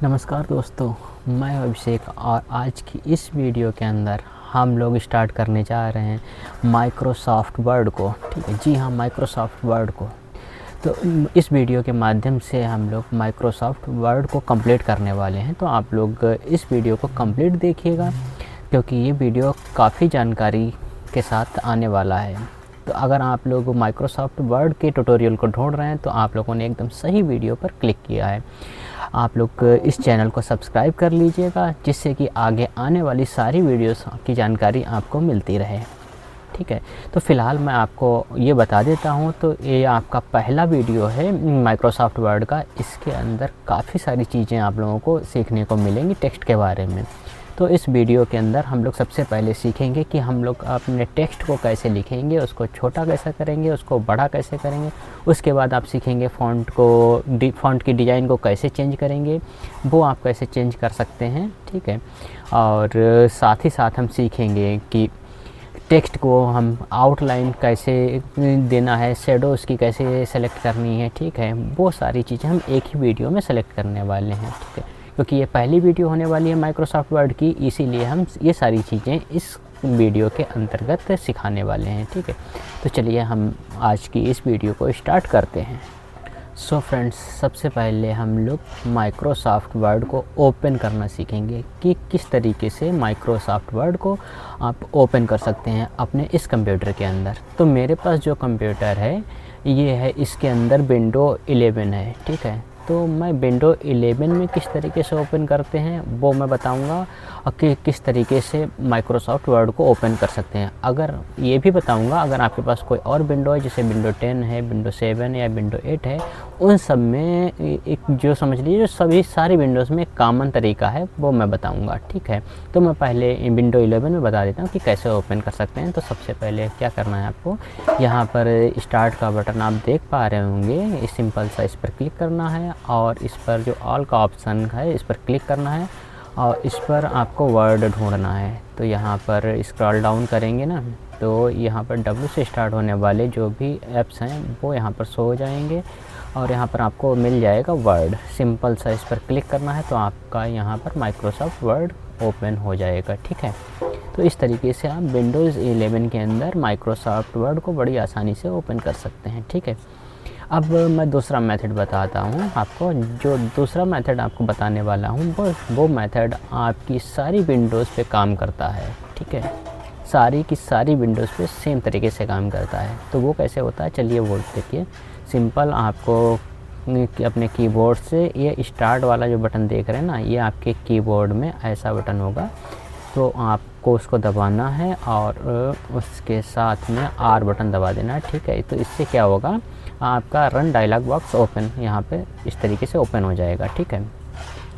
नमस्कार दोस्तों, मैं अभिषेक और आज की इस वीडियो के अंदर हम लोग स्टार्ट करने जा रहे हैं माइक्रोसॉफ्ट वर्ड को। ठीक है जी हाँ, माइक्रोसॉफ्ट वर्ड को। तो इस वीडियो के माध्यम से हम लोग माइक्रोसॉफ्ट वर्ड को कंप्लीट करने वाले हैं। तो आप लोग इस वीडियो को कंप्लीट देखिएगा क्योंकि ये वीडियो काफ़ी जानकारी के साथ आने वाला है। तो अगर आप लोग माइक्रोसॉफ्ट वर्ड के ट्यूटोरियल को ढूंढ रहे हैं तो आप लोगों ने एकदम सही वीडियो पर क्लिक किया है। आप लोग इस चैनल को सब्सक्राइब कर लीजिएगा जिससे कि आगे आने वाली सारी वीडियोस की जानकारी आपको मिलती रहे। ठीक है, तो फ़िलहाल मैं आपको ये बता देता हूँ। तो ये आपका पहला वीडियो है माइक्रोसॉफ्ट वर्ड का। इसके अंदर काफ़ी सारी चीज़ें आप लोगों को सीखने को मिलेंगी टेक्स्ट के बारे में। तो इस वीडियो के अंदर हम लोग सबसे पहले सीखेंगे कि हम लोग अपने टेक्स्ट को कैसे लिखेंगे, उसको छोटा कैसे करेंगे, उसको बड़ा कैसे करेंगे। उसके बाद आप सीखेंगे फ़ॉन्ट की डिज़ाइन को कैसे चेंज करेंगे, वो आप कैसे चेंज कर सकते हैं। ठीक है, और साथ ही साथ हम सीखेंगे कि टेक्स्ट को हम आउटलाइन कैसे देना है, शैडो उसकी कैसे सेलेक्ट करनी है। ठीक है, वो सारी चीज़ें हम एक ही वीडियो में सेलेक्ट करने वाले हैं। ठीक है, क्योंकि ये पहली वीडियो होने वाली है माइक्रोसॉफ्ट वर्ड की, इसीलिए हम ये सारी चीज़ें इस वीडियो के अंतर्गत सिखाने वाले हैं। ठीक है, तो चलिए हम आज की इस वीडियो को स्टार्ट करते हैं। सो फ्रेंड्स, सबसे पहले हम लोग माइक्रोसॉफ्ट वर्ड को ओपन करना सीखेंगे कि किस तरीके से माइक्रोसॉफ्ट वर्ड को आप ओपन कर सकते हैं अपने इस कंप्यूटर के अंदर। तो मेरे पास जो कंप्यूटर है ये है, इसके अंदर विंडो 11 है। ठीक है, तो मैं विंडो 11 में किस तरीके से ओपन करते हैं वो मैं बताऊंगा और कि किस तरीके से माइक्रोसॉफ्ट वर्ड को ओपन कर सकते हैं। अगर ये भी बताऊंगा, अगर आपके पास कोई और विंडो है जैसे विंडो 10 है, विंडो 7 या विंडो 8 है, उन सब में एक जो समझ लीजिए सभी सारी विंडोज़ में एक कॉमन तरीका है वो मैं बताऊँगा। ठीक है, तो मैं पहले विंडो 11 में बता देता हूँ कि कैसे ओपन कर सकते हैं। तो सबसे पहले क्या करना है आपको, यहाँ पर स्टार्ट का बटन आप देख पा रहे होंगे, सिंपल सा इस पर क्लिक करना है और इस पर जो ऑल का ऑप्शन है इस पर क्लिक करना है और इस पर आपको वर्ड ढूंढना है। तो यहाँ पर स्क्रॉल डाउन करेंगे ना, तो यहाँ पर W से स्टार्ट होने वाले जो भी ऐप्स हैं वो यहाँ पर शो हो जाएंगे और यहाँ पर आपको मिल जाएगा वर्ड। सिंपल सा इस पर क्लिक करना है तो आपका यहाँ पर माइक्रोसॉफ्ट वर्ड ओपन हो जाएगा। ठीक है, तो इस तरीके से आप विंडोज़ 11 के अंदर माइक्रोसॉफ्ट वर्ड को बड़ी आसानी से ओपन कर सकते हैं। ठीक है, अब मैं दूसरा मेथड बताता हूँ आपको। जो दूसरा मेथड आपको बताने वाला हूँ वो मेथड आपकी सारी विंडोज़ पे काम करता है। ठीक है, सारी की सारी विंडोज़ पे सेम तरीके से काम करता है। तो वो कैसे होता है, चलिए वो देखिए। सिंपल आपको अपने कीबोर्ड से ये स्टार्ट वाला जो बटन देख रहे हैं ना, ये आपके कीबोर्ड में ऐसा बटन होगा। तो आपको उसको दबाना है और उसके साथ में R बटन दबा देना है। ठीक है, तो इससे क्या होगा, आपका रन डायलॉग बॉक्स ओपन यहाँ पे इस तरीके से ओपन हो जाएगा। ठीक है,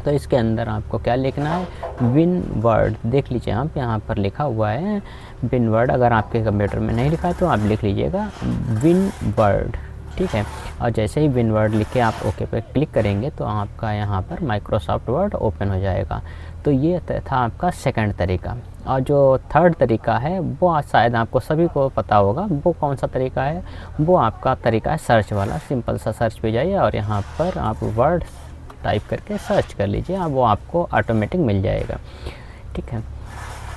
तो इसके अंदर आपको क्या लिखना है, विन वर्ड देख लीजिए। आप यहाँ पर लिखा हुआ है विन वर्ड। अगर आपके कंप्यूटर में नहीं लिखा है तो आप लिख लीजिएगा विन वर्ड। ठीक है, और जैसे ही विन वर्ड लिख के आप ओके पे क्लिक करेंगे तो आपका यहाँ पर माइक्रोसॉफ्ट वर्ड ओपन हो जाएगा। तो ये था आपका सेकंड तरीका। और जो थर्ड तरीका है वो शायद आपको सभी को पता होगा। वो कौन सा तरीका है, वो आपका तरीका है सर्च वाला। सिंपल सा सर्च पे जाइए और यहाँ पर आप वर्ड टाइप करके सर्च कर लीजिए, वो आपको ऑटोमेटिक मिल जाएगा। ठीक है,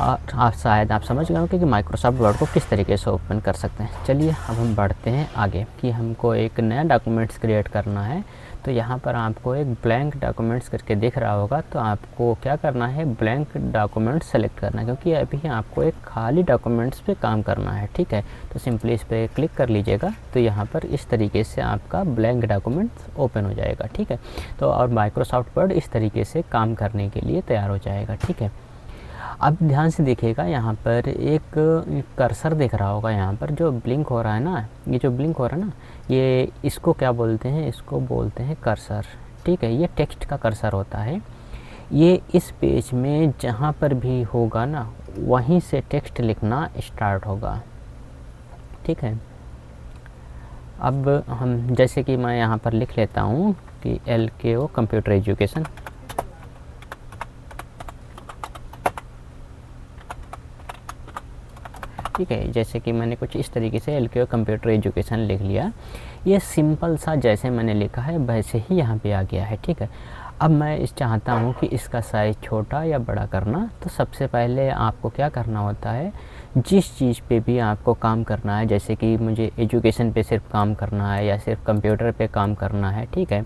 और आप शायद आप समझ गए होंगे कि माइक्रोसॉफ्ट वर्ड को किस तरीके से ओपन कर सकते हैं। चलिए अब हम बढ़ते हैं आगे कि हमको एक नया डॉक्यूमेंट्स क्रिएट करना है। तो यहाँ पर आपको एक ब्लैंक डॉक्यूमेंट्स करके दिख रहा होगा। तो आपको क्या करना है, ब्लैंक डॉक्यूमेंट्स सेलेक्ट करना है क्योंकि अभी आपको एक खाली डॉक्यूमेंट्स पे काम करना है। ठीक है, तो सिंपली इस पर क्लिक कर लीजिएगा। तो यहाँ पर इस तरीके से आपका ब्लैंक डॉक्यूमेंट्स ओपन हो जाएगा। ठीक है, तो और माइक्रोसॉफ्ट वर्ड इस तरीके से काम करने के लिए तैयार हो जाएगा। ठीक है, अब ध्यान से देखिएगा, यहाँ पर एक कर्सर दिख रहा होगा। यहाँ पर जो ब्लिंक हो रहा है ना, ये जो ब्लिंक हो रहा है ना, ये इसको क्या बोलते हैं, इसको बोलते हैं कर्सर। ठीक है, ये टेक्स्ट का कर्सर होता है। ये इस पेज में जहाँ पर भी होगा ना, वहीं से टेक्स्ट लिखना स्टार्ट होगा। ठीक है, अब हम जैसे कि मैं यहाँ पर लिख लेता हूँ कि LKO कंप्यूटर एजुकेशन। ठीक है, जैसे कि मैंने कुछ इस तरीके से LKO कंप्यूटर एजुकेशन लिख लिया। ये सिंपल सा जैसे मैंने लिखा है वैसे ही यहाँ पे आ गया है। ठीक है, अब मैं इस चाहता हूँ कि इसका साइज़ छोटा या बड़ा करना, तो सबसे पहले आपको क्या करना होता है, जिस चीज़ पे भी आपको काम करना है, जैसे कि मुझे एजुकेशन पे सिर्फ काम करना है या सिर्फ कंप्यूटर पे काम करना है, ठीक है।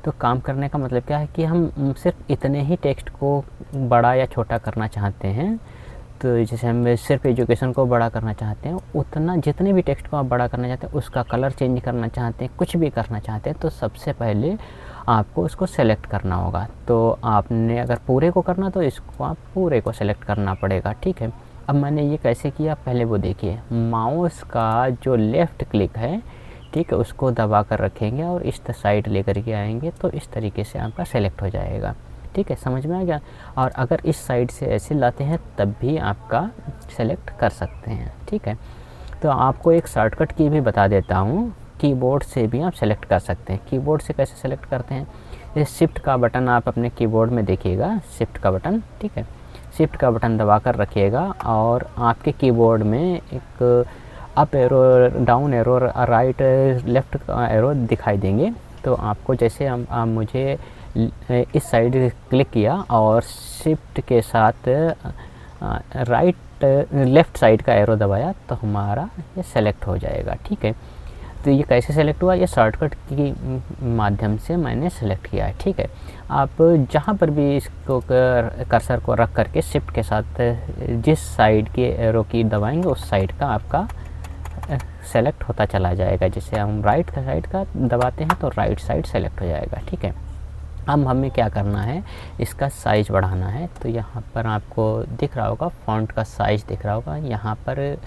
तो काम करने का मतलब क्या है कि हम सिर्फ इतने ही टेक्स्ट को बड़ा या छोटा करना चाहते हैं। तो जैसे हम सिर्फ एजुकेशन को बड़ा करना चाहते हैं, उतना जितने भी टेक्स्ट को आप बड़ा करना चाहते हैं, उसका कलर चेंज करना चाहते हैं, कुछ भी करना चाहते हैं, तो सबसे पहले आपको उसको सेलेक्ट करना होगा। तो आपने अगर पूरे को करना तो इसको आप पूरे को सेलेक्ट करना पड़ेगा, ठीक है। अब मैंने ये कैसे किया पहले वो देखिए। माउस का जो लेफ़्ट क्लिक है, ठीक है, उसको दबा कर रखेंगे और इस साइड लेकर के आएंगे, तो इस तरीके से आपका सेलेक्ट हो जाएगा, ठीक है, समझ में आ गया। और अगर इस साइड से ऐसे लाते हैं तब भी आपका सेलेक्ट कर सकते हैं, ठीक है। तो आपको एक शॉर्टकट की भी बता देता हूँ, कीबोर्ड से भी आप सेलेक्ट कर सकते हैं। कीबोर्ड से कैसे सेलेक्ट करते हैं, ये शिफ्ट का बटन आप अपने कीबोर्ड में देखिएगा, शिफ्ट का बटन, ठीक है। शिफ्ट का बटन दबा कर रखिएगा और आपके कीबोर्ड में एक up arrow, down arrow, right left arrow दिखाई देंगे। तो आपको जैसे मुझे इस साइड क्लिक किया और शिफ्ट के साथ राइट लेफ़्ट साइड का एरो दबाया तो हमारा ये सेलेक्ट हो जाएगा, ठीक है। तो ये कैसे सेलेक्ट हुआ, ये शॉर्टकट की माध्यम से मैंने सेलेक्ट किया है, ठीक है। आप जहाँ पर भी इसको कर्सर को रख करके शिफ्ट के साथ जिस साइड के एरो की दबाएंगे उस साइड का आपका सेलेक्ट होता चला जाएगा। जैसे हम राइट का साइड का दबाते हैं तो राइट साइड सेलेक्ट हो जाएगा, ठीक है। अब हमें क्या करना है, इसका साइज़ बढ़ाना है। तो यहाँ पर आपको दिख रहा होगा, फ़ॉन्ट का साइज़ दिख रहा होगा। यहाँ पर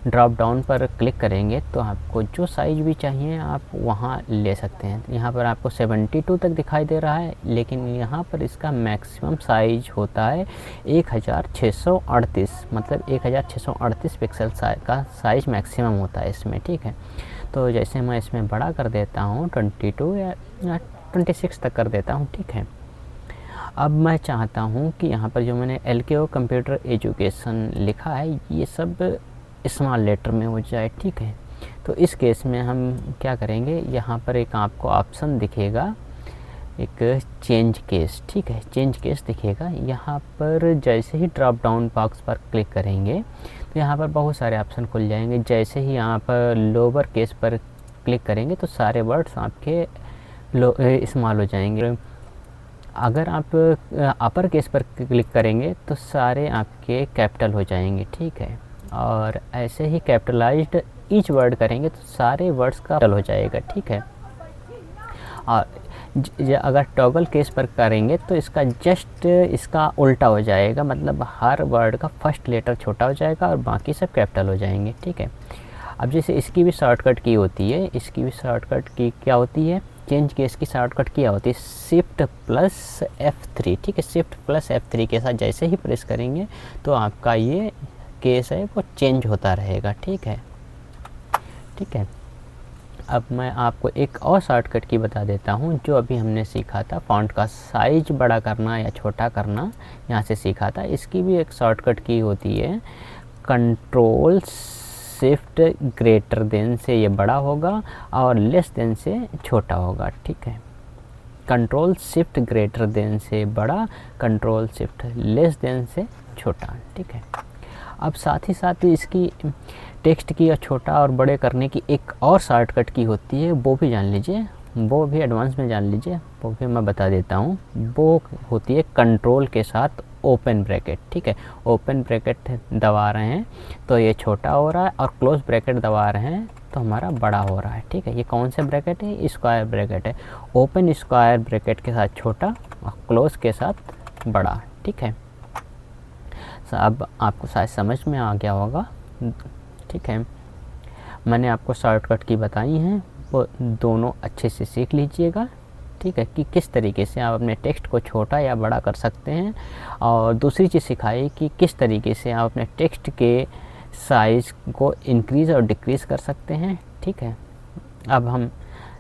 ड्रॉप डाउन पर क्लिक करेंगे तो आपको जो साइज़ भी चाहिए आप वहाँ ले सकते हैं। यहाँ पर आपको 72 तक दिखाई दे रहा है, लेकिन यहाँ पर इसका मैक्सिमम साइज़ होता है 1638, मतलब 1638 पिक्सल का साइज़ मैक्सिमम होता है इसमें, ठीक है। तो जैसे मैं इसमें बड़ा कर देता हूँ 22 या 26 तक कर देता हूँ, ठीक है। अब मैं चाहता हूँ कि यहाँ पर जो मैंने LKO कंप्यूटर एजुकेशन लिखा है ये सब स्मॉल लेटर में हो जाए, ठीक है। तो इस केस में हम क्या करेंगे, यहाँ पर एक आपको ऑप्शन दिखेगा, एक चेंज केस, ठीक है, चेंज केस दिखेगा। यहाँ पर जैसे ही ड्रॉप डाउन बॉक्स पर क्लिक करेंगे तो यहाँ पर बहुत सारे ऑप्शन खुल जाएंगे। जैसे ही यहाँ पर लोअर केस पर क्लिक करेंगे तो सारे वर्ड्स आपके स्मॉल हो जाएंगे। अगर आप अपर केस पर क्लिक करेंगे तो सारे आपके कैपिटल हो जाएंगे, ठीक है। और ऐसे ही कैपिटलाइज्ड ईच वर्ड करेंगे तो सारे वर्ड्स का कैपिटल हो जाएगा, ठीक है। और अगर टॉगल केस पर करेंगे तो इसका जस्ट इसका उल्टा हो जाएगा, मतलब हर वर्ड का फर्स्ट लेटर छोटा हो जाएगा और बाकी सब कैपिटल हो जाएंगे, ठीक है। अब जैसे इसकी भी शॉर्टकट की होती है, इसकी भी शॉर्टकट की क्या होती है, चेंज केस की शॉर्टकट क्या होती है, शिफ्ट प्लस F3, ठीक है। शिफ्ट प्लस F3 के साथ जैसे ही प्रेस करेंगे तो आपका ये केस है वो चेंज होता रहेगा, ठीक है, ठीक है। अब मैं आपको एक और शॉर्टकट की बता देता हूँ, जो अभी हमने सीखा था, फ़ॉन्ट का साइज बड़ा करना या छोटा करना, यहाँ से सीखा था। इसकी भी एक शॉर्टकट की होती है, कंट्रोल शिफ्ट ग्रेटर देन से ये बड़ा होगा और लेस देन से छोटा होगा, ठीक है। कंट्रोल शिफ्ट ग्रेटर देन से बड़ा, कंट्रोल शिफ्ट लेस देन से छोटा, ठीक है। अब साथ ही इसकी टेक्स्ट की या छोटा और बड़े करने की एक और शॉर्टकट की होती है, वो भी जान लीजिए, वो भी एडवांस में जान लीजिए, वो भी मैं बता देता हूँ। वो होती है कंट्रोल के साथ ओपन ब्रैकेट, ठीक है। ओपन ब्रैकेट दबा रहे हैं तो ये छोटा हो रहा है और क्लोज ब्रैकेट दबा रहे हैं तो हमारा बड़ा हो रहा है, ठीक है। ये कौन से ब्रैकेट है, स्क्वायर ब्रैकेट है। ओपन स्क्वायर ब्रैकेट के साथ छोटा और क्लोज के साथ बड़ा, ठीक है। अब आपको शायद समझ में आ गया होगा, ठीक है। मैंने आपको शॉर्टकट की बताई हैं, वो दोनों अच्छे से सीख लीजिएगा, ठीक है, कि किस तरीके से आप अपने टेक्स्ट को छोटा या बड़ा कर सकते हैं। और दूसरी चीज़ सिखाई कि किस तरीके से आप अपने टेक्स्ट के साइज़ को इंक्रीज़ और डिक्रीज़ कर सकते हैं, ठीक है। अब हम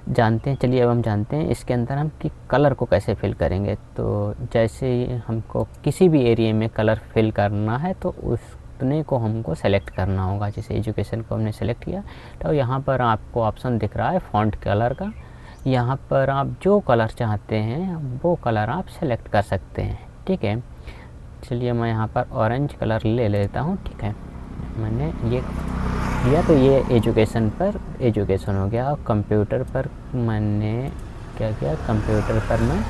जानते हैं, चलिए अब हम जानते हैं इसके अंदर हम कि कलर को कैसे फिल करेंगे। तो जैसे हमको किसी भी एरिया में कलर फिल करना है तो उतने को हमको सेलेक्ट करना होगा। जैसे एजुकेशन को हमने सेलेक्ट किया तो यहाँ पर आपको ऑप्शन दिख रहा है फ़ॉन्ट कलर का, यहाँ पर आप जो कलर चाहते हैं वो कलर आप सेलेक्ट कर सकते हैं, ठीक है। चलिए मैं यहाँ पर ऑरेंज कलर ले लेता हूँ, ठीक है। मैंने ये किया तो ये एजुकेशन हो गया। कंप्यूटर पर मैंने क्या किया, कंप्यूटर पर मैं,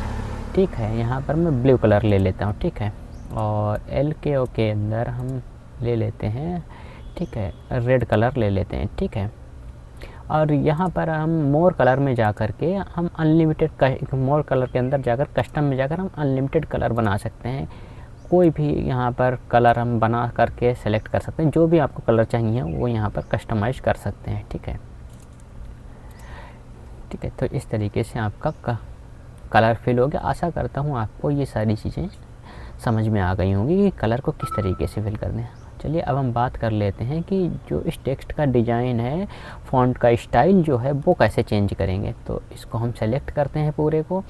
ठीक है, यहाँ पर मैं ब्लू कलर ले लेता हूँ, ठीक है। और LKO के अंदर हम ले लेते हैं, ठीक है, रेड कलर ले लेते हैं, ठीक है। और यहाँ पर हम मोर कलर में जा कर के हम अनलिमिटेड, मोर कलर के अंदर जाकर कस्टम में जाकर हम अनलिमिटेड कलर बना सकते हैं। कोई भी यहाँ पर कलर हम बना करके सेलेक्ट कर सकते हैं, जो भी आपको कलर चाहिए वो यहाँ पर कस्टमाइज कर सकते हैं, ठीक है। ठीक है, तो इस तरीके से आपका कलर फिल हो गया। आशा करता हूँ आपको ये सारी चीज़ें समझ में आ गई होंगी कि कलर को किस तरीके से फिल करना है। चलिए अब हम बात कर लेते हैं कि जो इस टेक्स्ट का डिज़ाइन है, फ़ॉन्ट का स्टाइल जो है वो कैसे चेंज करेंगे। तो इसको हम सेलेक्ट करते हैं पूरे को,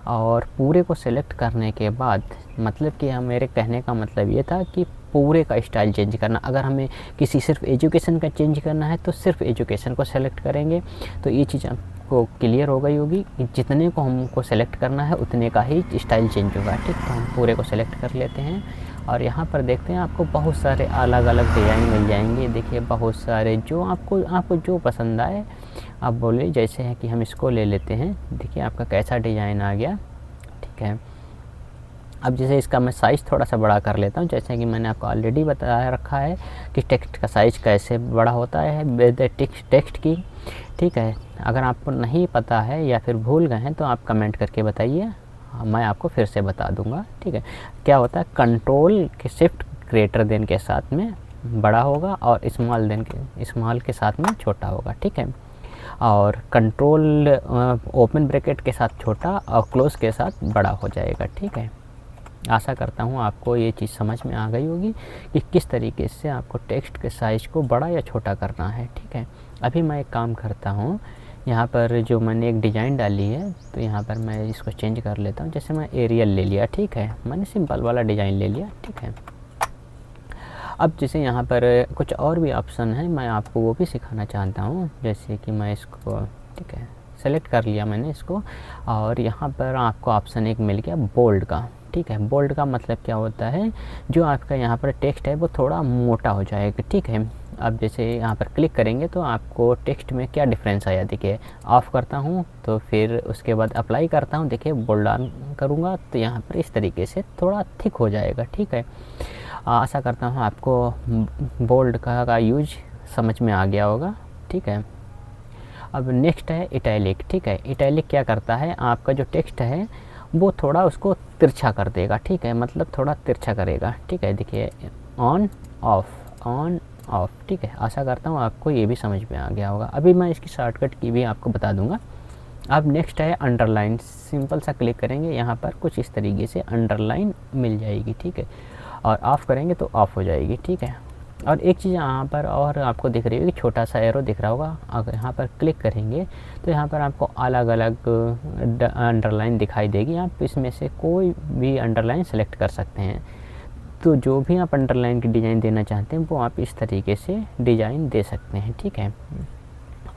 और पूरे को सेलेक्ट करने के बाद मतलब कि मेरे कहने का मतलब ये था कि पूरे का स्टाइल चेंज करना। अगर हमें किसी सिर्फ एजुकेशन का चेंज करना है तो सिर्फ एजुकेशन को सेलेक्ट करेंगे। तो ये चीज़ आपको क्लियर हो गई होगी कि जितने को हमको सेलेक्ट करना है उतने का ही स्टाइल चेंज होगा, ठीक। तो हम पूरे को सेलेक्ट कर लेते हैं और यहाँ पर देखते हैं आपको बहुत सारे अलग अलग डिज़ाइन मिल जाएंगे। देखिए बहुत सारे, जो आपको जो पसंद आए आप बोलिए। जैसे है कि हम इसको ले लेते हैं, देखिए आपका कैसा डिज़ाइन आ गया, ठीक है। अब जैसे इसका मैं साइज़ थोड़ा सा बड़ा कर लेता हूँ, जैसे कि मैंने आपको ऑलरेडी बताया रखा है कि टेक्स्ट का साइज़ कैसे बड़ा होता है टेक्स्ट की, ठीक है। अगर आपको नहीं पता है या फिर भूल गए हैं तो आप कमेंट करके बताइए, मैं आपको फिर से बता दूंगा, ठीक है। क्या होता है, कंट्रोल के शिफ्ट ग्रेटर देन के साथ में बड़ा होगा और स्मॉल के साथ में छोटा होगा, ठीक है। और कंट्रोल ओपन ब्रैकेट के साथ छोटा और क्लोज के साथ बड़ा हो जाएगा, ठीक है। आशा करता हूँ आपको ये चीज़ समझ में आ गई होगी कि किस तरीके से आपको टेक्स्ट के साइज़ को बड़ा या छोटा करना है, ठीक है। अभी मैं एक काम करता हूँ, यहाँ पर जो मैंने एक डिज़ाइन डाली है तो यहाँ पर मैं इसको चेंज कर लेता हूँ। जैसे मैं एरियल ले लिया, ठीक है, मैंने सिंपल वाला डिज़ाइन ले लिया, ठीक है। अब जैसे यहाँ पर कुछ और भी ऑप्शन है, मैं आपको वो भी सिखाना चाहता हूँ। जैसे कि मैं इसको, ठीक है, सेलेक्ट कर लिया मैंने इसको, और यहाँ पर आपको ऑप्शन एक मिल गया बोल्ड का, ठीक है। बोल्ड का मतलब क्या होता है, जो आपका यहाँ पर टेक्स्ट है वो थोड़ा मोटा हो जाएगा, ठीक है। अब जैसे यहाँ पर क्लिक करेंगे तो आपको टेक्स्ट में क्या डिफरेंस आया, देखिए। ऑफ़ करता हूँ तो फिर उसके बाद अप्लाई करता हूँ, देखिए बोल्ड ऑन करूँगा तो यहाँ पर इस तरीके से थोड़ा थिक हो जाएगा, ठीक है। आशा करता हूँ आपको बोल्ड का यूज समझ में आ गया होगा, ठीक है। अब नेक्स्ट है इटैलिक, ठीक है। इटैलिक क्या करता है, आपका जो टेक्स्ट है वो थोड़ा उसको तिरछा कर देगा, ठीक है, मतलब थोड़ा तिरछा करेगा, ठीक है। देखिए ऑन ऑफ, ठीक है। आशा करता हूँ आपको ये भी समझ में आ गया होगा। अभी मैं इसकी शॉर्टकट की भी आपको बता दूंगा। अब नेक्स्ट है अंडरलाइन, सिंपल सा क्लिक करेंगे, यहाँ पर कुछ इस तरीके से अंडरलाइन मिल जाएगी, ठीक है। और ऑफ़ करेंगे तो ऑफ़ हो जाएगी, ठीक है। और एक चीज़ यहाँ पर और आपको दिख रही होगी, छोटा सा एरो दिख रहा होगा। अगर यहाँ पर क्लिक करेंगे तो यहाँ पर आपको अलग अलग अंडरलाइन दिखाई देगी। आप इसमें से कोई भी अंडरलाइन सेलेक्ट कर सकते हैं। तो जो भी आप अंडरलाइन की डिज़ाइन देना चाहते हैं वो आप इस तरीके से डिज़ाइन दे सकते हैं, ठीक है।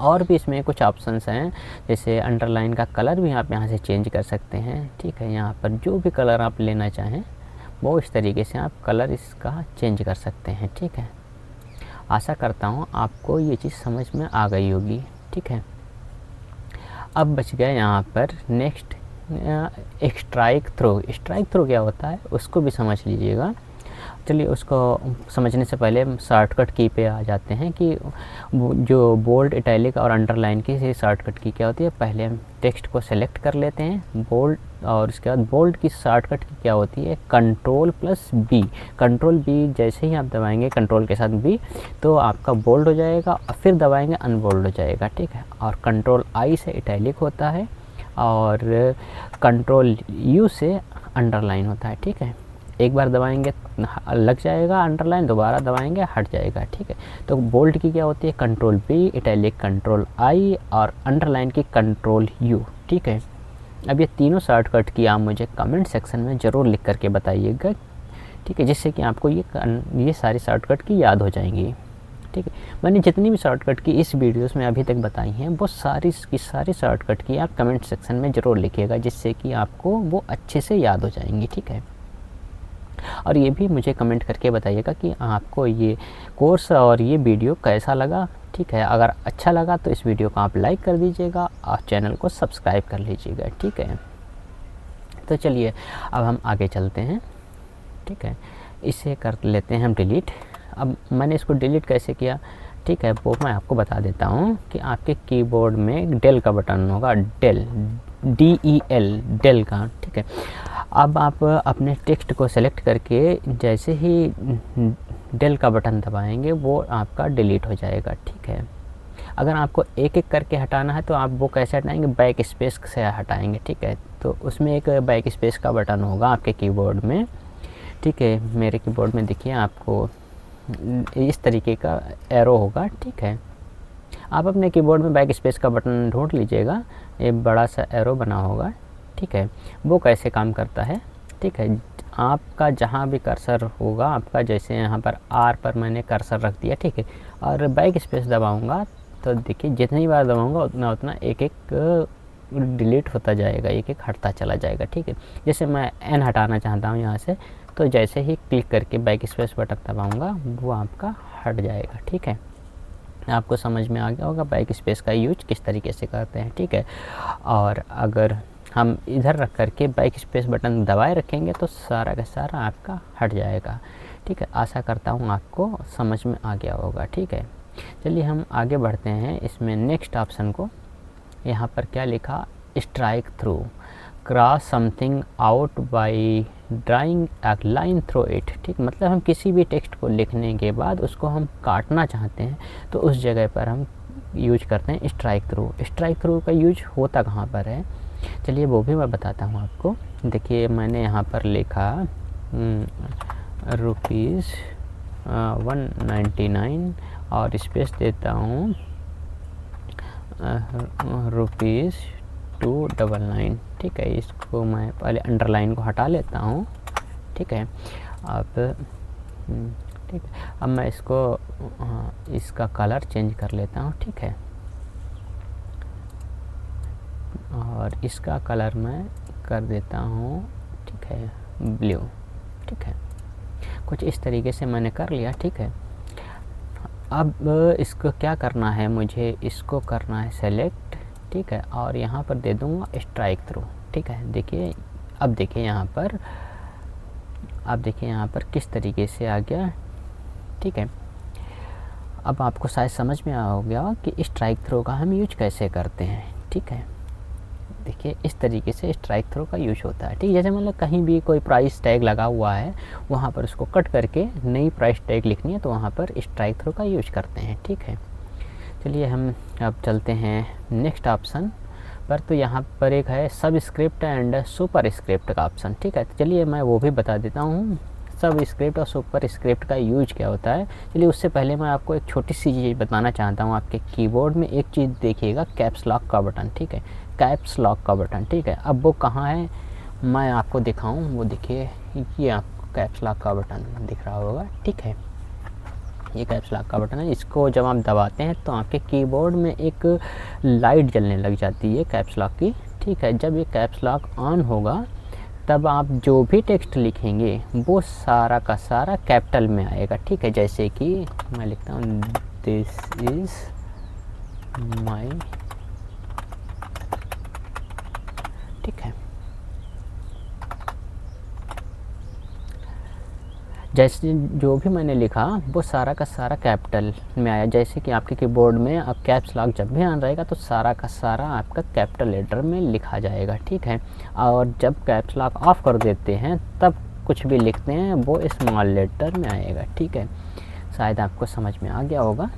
और भी इसमें कुछ ऑप्शंस हैं, जैसे अंडरलाइन का कलर भी आप यहाँ से चेंज कर सकते हैं, ठीक है। यहाँ पर जो भी कलर आप लेना चाहें वो इस तरीके से आप कलर इसका चेंज कर सकते हैं, ठीक है। आशा करता हूँ आपको ये चीज़ समझ में आ गई होगी, ठीक है। अब बच गया यहाँ पर नेक्स्ट स्ट्राइक थ्रो क्या होता है उसको भी समझ लीजिएगा। चलिए उसको समझने से पहले शॉर्टकट की पे आ जाते हैं कि जो बोल्ड, इटैलिक और अंडरलाइन की शॉर्टकट की क्या होती है। पहले हम टेक्स्ट को सेलेक्ट कर लेते हैं बोल्ड, और उसके बाद बोल्ड की शॉर्टकट की क्या होती है, कंट्रोल+B। कंट्रोल+B जैसे ही आप दबाएंगे कंट्रोल के साथ B तो आपका बोल्ड हो जाएगा, और फिर दबाएंगे अनबोल्ड हो जाएगा, ठीक है। और कंट्रोल+I से इटैलिक होता है, और कंट्रोल+U से अंडरलाइन होता है, ठीक है। एक बार दबाएंगे लग जाएगा अंडरलाइन, दोबारा दबाएंगे हट जाएगा, ठीक है। तो बोल्ड की क्या होती है, कंट्रोल+B, इटैलिक कंट्रोल+I और अंडरलाइन की कंट्रोल+U, ठीक है। अब ये तीनों शॉर्टकट की आप मुझे कमेंट सेक्शन में ज़रूर लिख करके बताइएगा, ठीक है, जिससे कि आपको ये सारी शॉर्टकट की याद हो जाएंगी, ठीक है। मैंने जितनी भी शॉर्टकट की इस वीडियोस में अभी तक बताई हैं वो सारी की सारी शॉर्टकट की आप कमेंट सेक्शन में ज़रूर लिखिएगा, जिससे कि आपको वो अच्छे से याद हो जाएंगी, ठीक है। और ये भी मुझे कमेंट करके बताइएगा कि आपको ये कोर्स और ये वीडियो कैसा लगा, ठीक है। अगर अच्छा लगा तो इस वीडियो को आप लाइक कर दीजिएगा और चैनल को सब्सक्राइब कर लीजिएगा, ठीक है। तो चलिए अब हम आगे चलते हैं, ठीक है। इसे कर लेते हैं हम डिलीट। अब मैंने इसको डिलीट कैसे किया, ठीक है, वो मैं आपको बता देता हूँ कि आपके कीबोर्ड में डेल का बटन होगा, डेल, DEL, डेल का, ठीक है। अब आप अपने टेक्स्ट को सेलेक्ट करके जैसे ही डेल का बटन दबाएंगे वो आपका डिलीट हो जाएगा, ठीक है। अगर आपको एक एक करके हटाना है तो आप वो कैसे हटाएंगे, बैक स्पेस से हटाएंगे, ठीक है। तो उसमें एक बैक स्पेस का बटन होगा आपके कीबोर्ड में, ठीक है। मेरे कीबोर्ड में देखिए आपको इस तरीके का एरो होगा, ठीक है। आप अपने कीबोर्ड में बैक स्पेस का बटन ढूंढ लीजिएगा, ये बड़ा सा एरो बना होगा, ठीक है। वो कैसे काम करता है, ठीक है। आपका जहाँ भी कर्सर होगा आपका, जैसे यहाँ पर आर पर मैंने कर्सर रख दिया, ठीक है, और बैक स्पेस दबाऊँगा तो देखिए जितनी बार दबाऊँगा उतना उतना एक एक डिलीट होता जाएगा, एक एक हटता चला जाएगा, ठीक है। जैसे मैं एन हटाना चाहता हूँ यहाँ से, तो जैसे ही क्लिक करके बैक स्पेस बटन दबाऊँगा वो आपका हट जाएगा, ठीक है। आपको समझ में आ गया होगा बैक स्पेस का यूज किस तरीके से करते हैं, ठीक है। और अगर हम इधर रख करके बैक स्पेस बटन दबाए रखेंगे तो सारा का सारा आपका हट जाएगा, ठीक है। आशा करता हूँ आपको समझ में आ गया होगा, ठीक है। चलिए हम आगे बढ़ते हैं इसमें नेक्स्ट ऑप्शन को। यहाँ पर क्या लिखा, strike through, cross something out by drawing a line through it, ठीक। मतलब हम किसी भी टेक्स्ट को लिखने के बाद उसको हम काटना चाहते हैं तो उस जगह पर हम यूज करते हैं स्ट्राइक थ्रू। स्ट्राइक थ्रू का यूज होता कहाँ पर है, चलिए वो भी मैं बताता हूँ आपको। देखिए मैंने यहाँ पर लिखा ₹199 और स्पेस देता हूँ ₹299, ठीक है। इसको मैं पहले अंडरलाइन को हटा लेता हूँ, ठीक है। अब ठीक है, अब मैं इसको इसका कलर चेंज कर लेता हूँ, ठीक है। और इसका कलर मैं कर देता हूँ, ठीक है, ब्लू, ठीक है। कुछ इस तरीके से मैंने कर लिया, ठीक है। अब इसको क्या करना है, मुझे इसको करना है सेलेक्ट, ठीक है, और यहाँ पर दे दूँगा स्ट्राइक थ्रू, ठीक है। देखिए अब देखिए यहाँ पर, अब देखिए यहाँ पर किस तरीके से आ गया, ठीक है। अब आपको शायद समझ में आ गया कि स्ट्राइक थ्रो का हम यूज कैसे करते हैं, ठीक है। देखिए इस तरीके से स्ट्राइक थ्रो का यूज होता है, ठीक है। जैसे मतलब कहीं भी कोई प्राइस टैग लगा हुआ है वहाँ पर उसको कट करके नई प्राइस टैग लिखनी है तो वहाँ पर स्ट्राइक थ्रो का यूज करते हैं, ठीक है। चलिए हम अब चलते हैं नेक्स्ट ऑप्शन पर। तो यहाँ पर एक है सब स्क्रिप्ट एंड सुपर स्क्रिप्ट का ऑप्शन, ठीक है। तो चलिए मैं वो भी बता देता हूँ सब स्क्रिप्ट और सुपर स्क्रिप्ट का यूज क्या होता है। चलिए उससे पहले मैं आपको एक छोटी सी चीज़ बताना चाहता हूँ। आपके कीबोर्ड में एक चीज़ देखिएगा, कैप्स लॉक का बटन, ठीक है, कैप्स लॉक का बटन, ठीक है। अब वो कहाँ है मैं आपको दिखाऊँ, वो देखिए ये आपको कैप्स लॉक का बटन दिख रहा होगा, ठीक है। ये कैप्स लॉक का बटन है, इसको जब आप दबाते हैं तो आपके कीबोर्ड में एक लाइट जलने लग जाती है कैप्स लॉक की, ठीक है। जब ये कैप्स लॉक ऑन होगा तब आप जो भी टेक्स्ट लिखेंगे वो सारा का सारा कैपिटल में आएगा, ठीक है। जैसे कि मैं लिखता हूँ दिस इज़ माई, ठीक है। जैसे जो भी मैंने लिखा वो सारा का सारा कैपिटल में आया। जैसे कि आपके कीबोर्ड में अब कैप्स लॉक जब भी ऑन रहेगा तो सारा का सारा आपका कैपिटल लेटर में लिखा जाएगा, ठीक है। और जब कैप्स लॉक ऑफ कर देते हैं तब कुछ भी लिखते हैं वो स्मॉल लेटर में आएगा, ठीक है। शायद आपको समझ में आ गया होगा।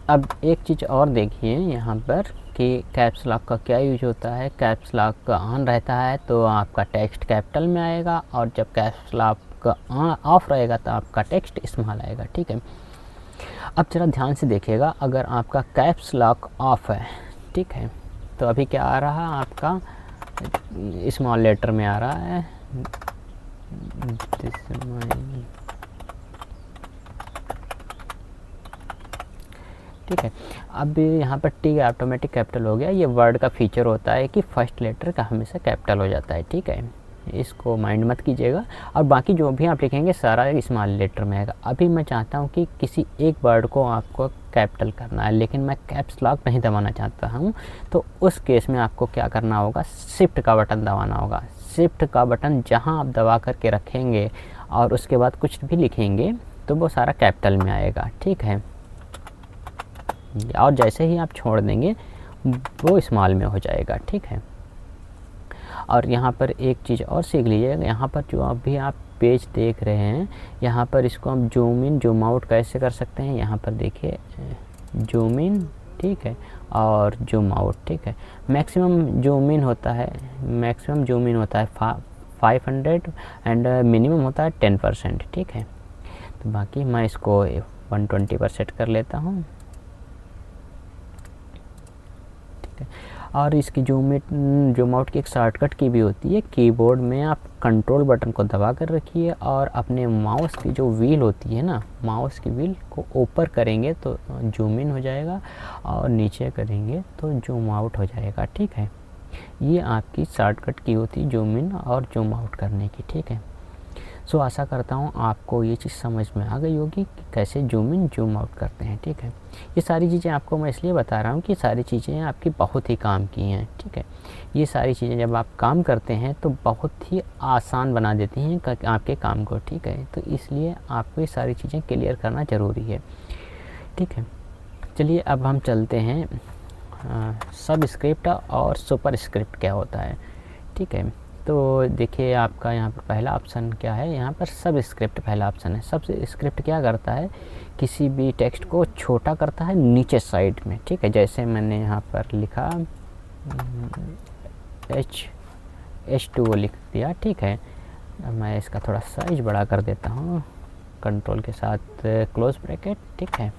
अब एक चीज़ और देखिए यहाँ पर कि कैप्स लॉक का क्या यूज होता है। कैप्स लॉक ऑन रहता है तो आपका टेक्स्ट कैपिटल में आएगा और जब कैप्स लॉक ऑफ रहेगा तो आपका टेक्स्ट स्मॉल आएगा, ठीक है। अब जरा ध्यान से देखिएगा, अगर आपका कैप्स लॉक ऑफ है, ठीक है, तो अभी क्या आ रहा है आपका स्मॉल लेटर में आ रहा है, ठीक है। अब यहाँ पर टी ऑटोमेटिक कैपिटल हो गया। ये वर्ड का फीचर होता है कि फर्स्ट लेटर का हमेशा कैपिटल हो जाता है, ठीक है, इसको माइंड मत कीजिएगा। और बाकी जो भी आप लिखेंगे सारा स्मॉल लेटर में आएगा। अभी मैं चाहता हूँ कि किसी एक वर्ड को आपको कैपिटल करना है, लेकिन मैं कैप्स लॉक नहीं दबाना चाहता हूँ, तो उस केस में आपको क्या करना होगा, शिफ्ट का बटन दबाना होगा। शिफ्ट का बटन जहाँ आप दबा करके रखेंगे और उसके बाद कुछ भी लिखेंगे तो वो सारा कैपिटल में आएगा, ठीक है। और जैसे ही आप छोड़ देंगे वो स्मॉल में हो जाएगा, ठीक है। और यहाँ पर एक चीज़ और सीख लीजिएगा, यहाँ पर जो अभी आप पेज देख रहे हैं, यहाँ पर इसको हम जूम इन जूम आउट कैसे कर सकते हैं। यहाँ पर देखिए जूम इन, ठीक है, और जूम आउट, ठीक है। मैक्सिमम जूम इन होता है 500 एंड मिनिमम होता है 10%, ठीक है। तो बाकी मैं इसको 120 पर सेट कर लेता हूँ, ठीक है। और इसकी जूम आउट की एक शॉर्टकट की भी होती है। कीबोर्ड में आप कंट्रोल बटन को दबा कर रखिए और अपने माउस की जो व्हील होती है ना, माउस की व्हील को ऊपर करेंगे तो जूम इन हो जाएगा और नीचे करेंगे तो जूम आउट हो जाएगा, ठीक है। ये आपकी शॉर्टकट की होती है जूम इन और जूम आउट करने की, ठीक है। सो आशा करता हूँ आपको ये चीज़ समझ में आ गई होगी कि कैसे जूम इन जूम आउट करते हैं, ठीक है। ये सारी चीज़ें आपको मैं इसलिए बता रहा हूँ कि सारी चीज़ें आपकी बहुत ही काम की हैं, ठीक है। ये सारी चीज़ें जब आप काम करते हैं तो बहुत ही आसान बना देती हैं आपके काम को, ठीक है। तो इसलिए आपको ये सारी चीज़ें क्लियर करना ज़रूरी है, ठीक है। चलिए अब हम चलते हैं सब स्क्रिप्ट और सुपर स्क्रिप्ट क्या होता है, ठीक है। तो देखिए आपका यहाँ पर पहला ऑप्शन क्या है, यहाँ पर सब स्क्रिप्ट पहला ऑप्शन है। सब स्क्रिप्ट क्या करता है, किसी भी टेक्स्ट को छोटा करता है नीचे साइड में, ठीक है। जैसे मैंने यहाँ पर लिखा H2O लिख दिया, ठीक है। मैं इसका थोड़ा साइज बड़ा कर देता हूँ कंट्रोल के साथ क्लोज ब्रैकेट, ठीक है।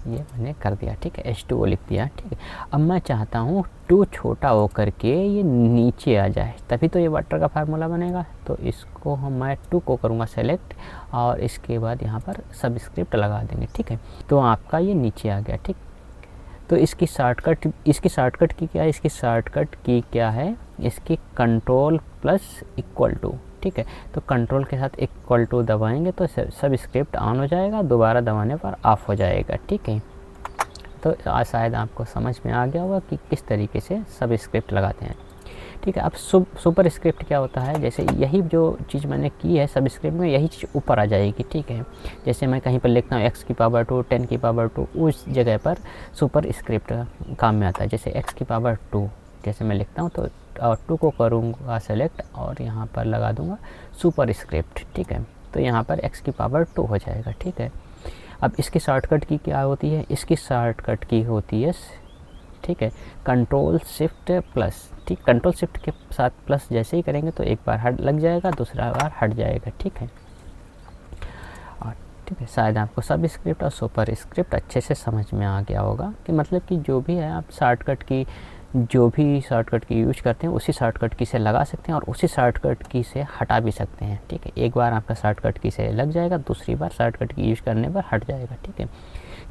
ये मैंने कर दिया, ठीक है, H2O लिख दिया, ठीक है। अब मैं चाहता हूँ 2 छोटा हो करके ये नीचे आ जाए, तभी तो ये वाटर का फार्मूला बनेगा। तो इसको मैं 2 को करूँगा सेलेक्ट और इसके बाद यहाँ पर सब स्क्रिप्ट लगा देंगे, ठीक है। तो आपका ये नीचे आ गया, ठीक। तो इसकी शॉर्टकट की क्या है, इसकी शॉर्टकट की क्या है, इसकी कंट्रोल प्लस इक्वल टू, ठीक है। तो कंट्रोल के साथ इक्वल टू दबाएंगे तो सब स्क्रिप्ट ऑन हो जाएगा, दोबारा दबाने पर ऑफ हो जाएगा, ठीक है। तो शायद आपको समझ में आ गया होगा कि किस तरीके से सब स्क्रिप्ट लगाते हैं, ठीक है। अब सुपर स्क्रिप्ट क्या होता है, जैसे यही जो चीज़ मैंने की है सब स्क्रिप्ट में, यही चीज़ ऊपर आ जाएगी, ठीक है। जैसे मैं कहीं पर लिखता हूँ x की पावर 2 10 की पावर 2, उस जगह पर सुपर स्क्रिप्ट काम में आता है। जैसे x की पावर 2 जैसे मैं लिखता हूँ तो और 2 को करूँगा सेलेक्ट और यहाँ पर लगा दूँगा सुपर स्क्रिप्ट, ठीक है। तो यहाँ पर x की पावर 2 हो जाएगा, ठीक है। अब इसकी शॉर्टकट की क्या होती है, इसकी शॉर्टकट की होती है, ठीक है, कंट्रोल शिफ्ट प्लस, ठीक। कंट्रोल शिफ्ट के साथ प्लस जैसे ही करेंगे तो एक बार हट लग जाएगा, दूसरा बार हट जाएगा, ठीक है। और ठीक है, शायद आपको सब स्क्रिप्ट और सुपर स्क्रिप्ट अच्छे से समझ में आ गया होगा कि मतलब कि जो भी है आप जो भी शॉर्टकट की यूज करते हैं उसी शॉर्टकट की से लगा सकते हैं और उसी शॉर्टकट की से हटा भी सकते हैं, ठीक है। एक बार आपका शॉर्टकट की से लग जाएगा, दूसरी बार शॉर्टकट की यूज करने पर हट जाएगा, ठीक है।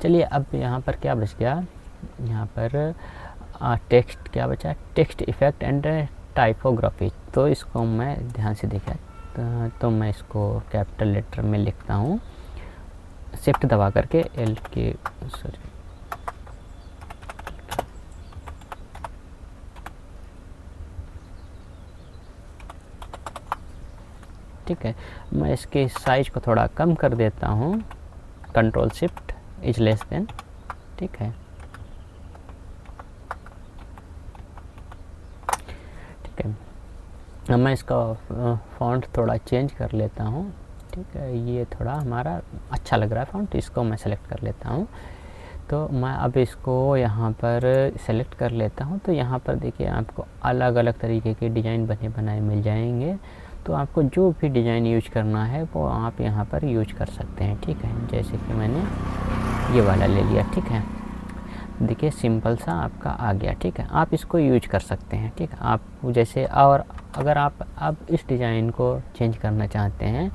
चलिए अब यहाँ पर क्या बच गया, यहाँ पर टेक्स्ट क्या बचा, टेक्स्ट इफेक्ट एंड टाइपोग्राफी। तो इसको मैं ध्यान से देखा तो मैं इसको कैपिटल लेटर में लिखता हूँ, शिफ्ट दबा करके ठीक है। मैं इसके साइज को थोड़ा कम कर देता हूँ, control shift is less than, ठीक है। ठीक है, अब मैं इसका फ़ॉन्ट थोड़ा चेंज कर लेता हूँ, ठीक है। ये थोड़ा हमारा अच्छा लग रहा है फ़ॉन्ट, इसको मैं सेलेक्ट कर लेता हूँ। तो मैं अब इसको यहाँ पर सेलेक्ट कर लेता हूँ। तो यहाँ पर देखिए आपको अलग अलग तरीके के डिज़ाइन बने बनाए मिल जाएंगे। तो आपको जो भी डिज़ाइन यूज करना है वो आप यहाँ पर यूज कर सकते हैं, ठीक है। जैसे कि मैंने ये वाला ले लिया, ठीक है। देखिए सिंपल सा आपका आ गया, ठीक है। आप इसको यूज कर सकते हैं, ठीक है। आप जैसे और अगर आप अब इस डिज़ाइन को चेंज करना चाहते हैं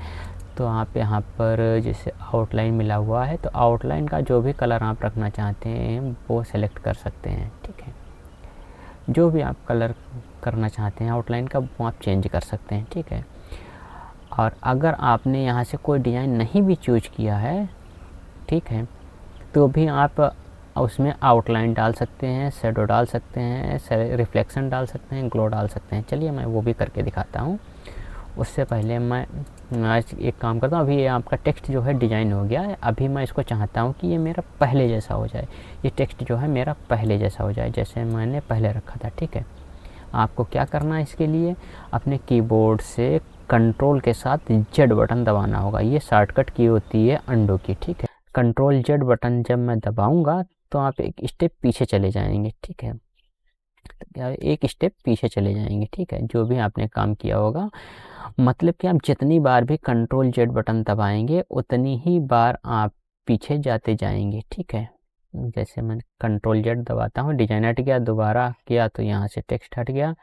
तो आप यहाँ पर जैसे आउटलाइन मिला हुआ है, तो आउटलाइन का जो भी कलर आप रखना चाहते हैं वो सेलेक्ट कर सकते हैं, ठीक है। जो भी आप कलर करना चाहते हैं आउटलाइन का वो आप चेंज कर सकते हैं, ठीक है। और अगर आपने यहाँ से कोई डिज़ाइन नहीं भी चूज किया है, ठीक है, तो भी आप उसमें आउटलाइन डाल सकते हैं, शेडो डाल सकते हैं, रिफ्लेक्शन डाल सकते हैं, ग्लो डाल सकते हैं। चलिए मैं वो भी करके दिखाता हूँ। उससे पहले मैं आज एक काम करता हूँ। अभी ये आपका टेक्स्ट जो है डिज़ाइन हो गया है। अभी मैं इसको चाहता हूँ कि ये मेरा पहले जैसा हो जाए, ये टेक्स्ट जो है मेरा पहले जैसा हो जाए, जैसे मैंने पहले रखा था, ठीक है। आपको क्या करना है, इसके लिए अपने कीबोर्ड से कंट्रोल के साथ जेड बटन दबाना होगा। ये शॉर्टकट की होती है अंडो की, ठीक है। कंट्रोल जेड बटन जब मैं दबाऊंगा तो आप एक स्टेप पीछे चले जाएंगे, ठीक है। एक स्टेप पीछे चले जाएंगे, ठीक है, जो भी आपने काम किया होगा। मतलब कि आप जितनी बार भी कंट्रोल जेड बटन दबाएंगे उतनी ही बार आप पीछे जाते जाएंगे, ठीक है। जैसे मैं कंट्रोल जेड दबाता हूँ, डिजाइन हट गया, दोबारा किया तो यहाँ से टेक्स्ट हट गया।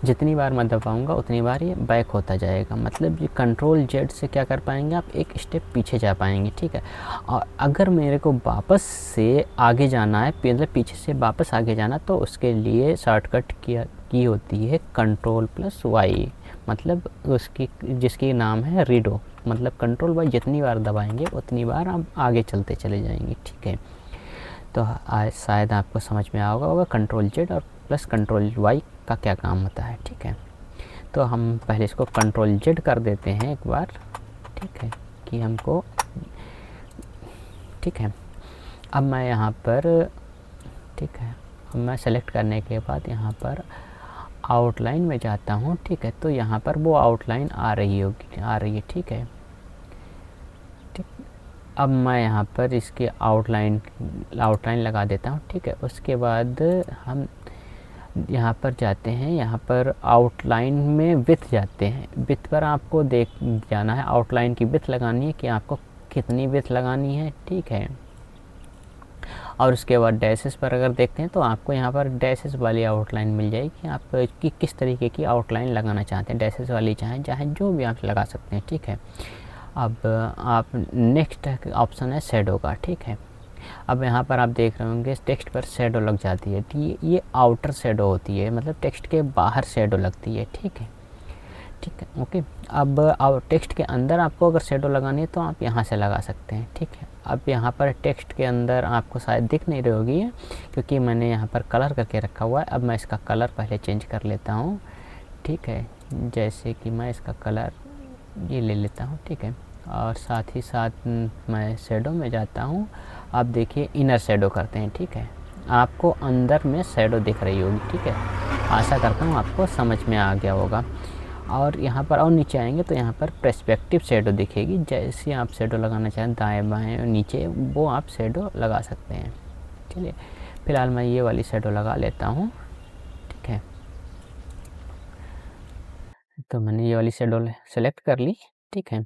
जितनी बार मैं दबाऊंगा उतनी बार ये बैक होता जाएगा। मतलब ये कंट्रोल जेड से क्या कर पाएंगे, आप एक स्टेप पीछे जा पाएंगे, ठीक है। और अगर मेरे को वापस से आगे जाना है, मतलब पीछे से वापस आगे जाना, तो उसके लिए शॉर्टकट की होती है कंट्रोल प्लस वाई, मतलब उसकी जिसकी नाम है रीडो। मतलब कंट्रोल वाई जितनी बार दबाएंगे उतनी बार आप आगे चलते चले जाएंगे, ठीक है। तो शायद आपको समझ में आया होगा कंट्रोल जेड और प्लस कंट्रोल वाई का क्या काम होता है, ठीक है। तो हम पहले इसको कंट्रोल जेड कर देते हैं एक बार, ठीक है, कि हमको, ठीक है। अब मैं यहाँ पर, ठीक है, अब मैं सेलेक्ट करने के बाद यहाँ पर आउटलाइन में जाता हूँ, ठीक है। तो यहाँ पर वो आउटलाइन आ रही है, ठीक है, ठीक। अब मैं यहाँ पर इसके आउटलाइन लगा देता हूँ, ठीक है। उसके बाद हम यहाँ पर जाते हैं, यहाँ पर आउटलाइन में विड्थ जाते हैं। विड्थ पर आपको देख जाना है, आउटलाइन की विड्थ लगानी है कि आपको कितनी विड्थ लगानी है, ठीक है। और उसके बाद डैशेस पर अगर देखते हैं तो आपको यहाँ पर डैशेस वाली आउटलाइन मिल जाएगी। आप किस तरीके की आउटलाइन लगाना चाहते हैं, डैशेस वाली चाहे जो भी आप लगा सकते हैं, ठीक है। अब आप नेक्स्ट ऑप्शन है शेडो का, ठीक है। अब यहाँ पर आप देख रहे होंगे टेक्स्ट पर शेडो लग जाती है, ये आउटर शेडो होती है, मतलब टेक्स्ट के बाहर शेडो लगती है, ठीक है, ठीक है, ओके। अब टेक्स्ट के अंदर आपको अगर शेडो लगानी है तो आप यहाँ से लगा सकते हैं, ठीक है। अब यहाँ पर टेक्स्ट के अंदर आपको शायद दिख नहीं रही होगी क्योंकि मैंने यहाँ पर कलर करके रखा हुआ है। अब मैं इसका कलर पहले चेंज कर लेता हूँ, ठीक है। जैसे कि मैं इसका कलर ये ले लेता हूँ, ठीक है। और साथ ही साथ मैं शेडो में जाता हूँ। आप देखिए इनर शेडो करते हैं, ठीक है। आपको अंदर में शेडो दिख रही होगी, ठीक है। आशा करता हूँ आपको समझ में आ गया होगा। और यहाँ पर और नीचे आएंगे तो यहाँ पर पर्सपेक्टिव शेडो दिखेगी। जैसे आप शेडो लगाना चाहें दाएं बाएं नीचे, वो आप शेडो लगा सकते हैं। चलिए फ़िलहाल मैं ये वाली शेडो लगा लेता हूँ, ठीक है। तो मैंने ये वाली शेडो सेलेक्ट कर ली, ठीक है।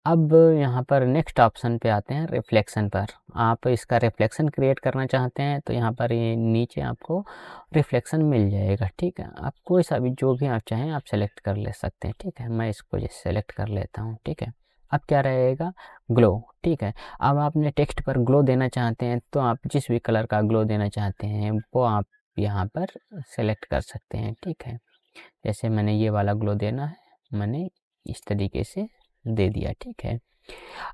अब यहाँ पर नेक्स्ट ऑप्शन पे आते हैं, रिफ्लेक्शन पर। आप इसका रिफ्लेक्शन क्रिएट करना चाहते हैं तो यहाँ पर ये नीचे आपको रिफ्लेक्शन मिल जाएगा, ठीक है। आप कोई सा भी जो भी आप चाहें आप सेलेक्ट कर ले सकते हैं, ठीक है। मैं इसको जैसे सेलेक्ट कर लेता हूँ, ठीक है। अब क्या रहेगा, ग्लो, ठीक है। अब आपने टेक्स्ट पर ग्लो देना चाहते हैं तो आप जिस भी कलर का ग्लो देना चाहते हैं वो आप यहाँ पर सेलेक्ट कर सकते हैं, ठीक है। जैसे मैंने ये वाला ग्लो देना है, मैंने इस तरीके से दे दिया, ठीक है।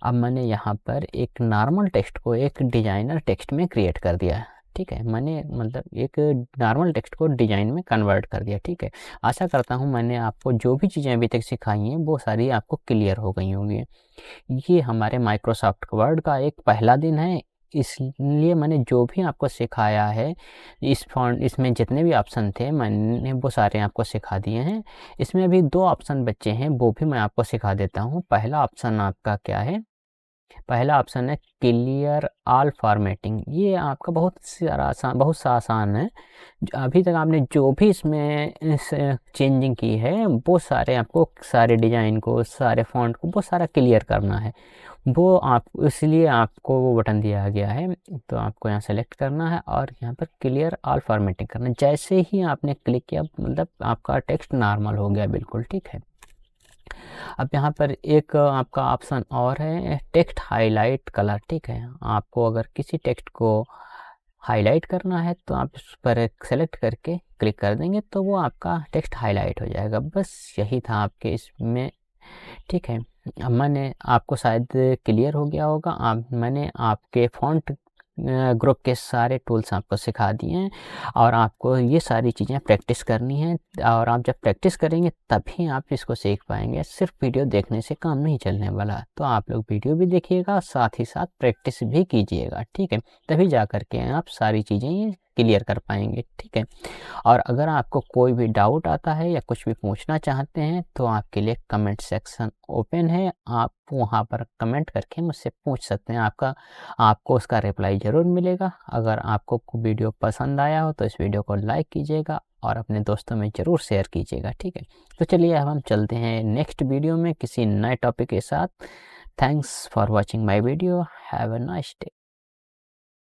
अब मैंने यहाँ पर एक नॉर्मल टेक्स्ट को एक डिजाइनर टेक्स्ट में क्रिएट कर दिया, ठीक है। मैंने मतलब एक नॉर्मल टेक्स्ट को डिजाइन में कन्वर्ट कर दिया, ठीक है। आशा करता हूँ मैंने आपको जो भी चीज़ें अभी तक सिखाई हैं वो सारी आपको क्लियर हो गई होंगी। ये हमारे माइक्रोसॉफ्ट वर्ड का एक पहला दिन है, इसलिए मैंने जो भी आपको सिखाया है इस फॉन्ट, इसमें जितने भी ऑप्शन थे मैंने वो सारे आपको सिखा दिए हैं। इसमें अभी 2 ऑप्शन बचे हैं, वो भी मैं आपको सिखा देता हूँ। पहला ऑप्शन आपका क्या है, पहला ऑप्शन है क्लियर ऑल फॉर्मेटिंग। ये आपका बहुत सा आसान है। अभी तक आपने जो भी इसमें चेंजिंग की है वो सारे आपको, सारे डिज़ाइन को, सारे फॉन्ट को वो सारा क्लियर करना है। वो आप, इसलिए आपको वो बटन दिया गया है। तो आपको यहाँ सेलेक्ट करना है और यहाँ पर क्लियर ऑल फॉर्मेटिंग करना है। जैसे ही आपने क्लिक किया मतलब आपका टेक्स्ट नॉर्मल हो गया बिल्कुल, ठीक है। अब यहाँ पर एक आपका ऑप्शन और है, टेक्स्ट हाईलाइट कलर। ठीक है, आपको अगर किसी टेक्स्ट को हाईलाइट करना है तो आप इस पर सेलेक्ट करके क्लिक कर देंगे तो वो आपका टेक्स्ट हाईलाइट हो जाएगा। बस यही था आपके इसमें। ठीक है, अब मैंने आपको शायद क्लियर हो गया होगा। मैंने आपके फ़ॉन्ट ग्रुप के सारे टूल्स आपको सिखा दिए हैं और आपको ये सारी चीज़ें प्रैक्टिस करनी है, और आप जब प्रैक्टिस करेंगे तभी आप इसको सीख पाएंगे। सिर्फ वीडियो देखने से काम नहीं चलने वाला, तो आप लोग वीडियो भी देखिएगा, साथ ही साथ प्रैक्टिस भी कीजिएगा। ठीक है, तभी जा कर के आप सारी चीज़ें ये क्लियर कर पाएंगे। ठीक है, और अगर आपको कोई भी डाउट आता है या कुछ भी पूछना चाहते हैं तो आपके लिए कमेंट सेक्शन ओपन है, आप वहां पर कमेंट करके मुझसे पूछ सकते हैं। आपको उसका रिप्लाई ज़रूर मिलेगा। अगर आपको वीडियो पसंद आया हो तो इस वीडियो को लाइक कीजिएगा और अपने दोस्तों में ज़रूर शेयर कीजिएगा। ठीक है, तो चलिए अब हम चलते हैं नेक्स्ट वीडियो में किसी नए टॉपिक के साथ। Thanks for watching my video. Have a nice day.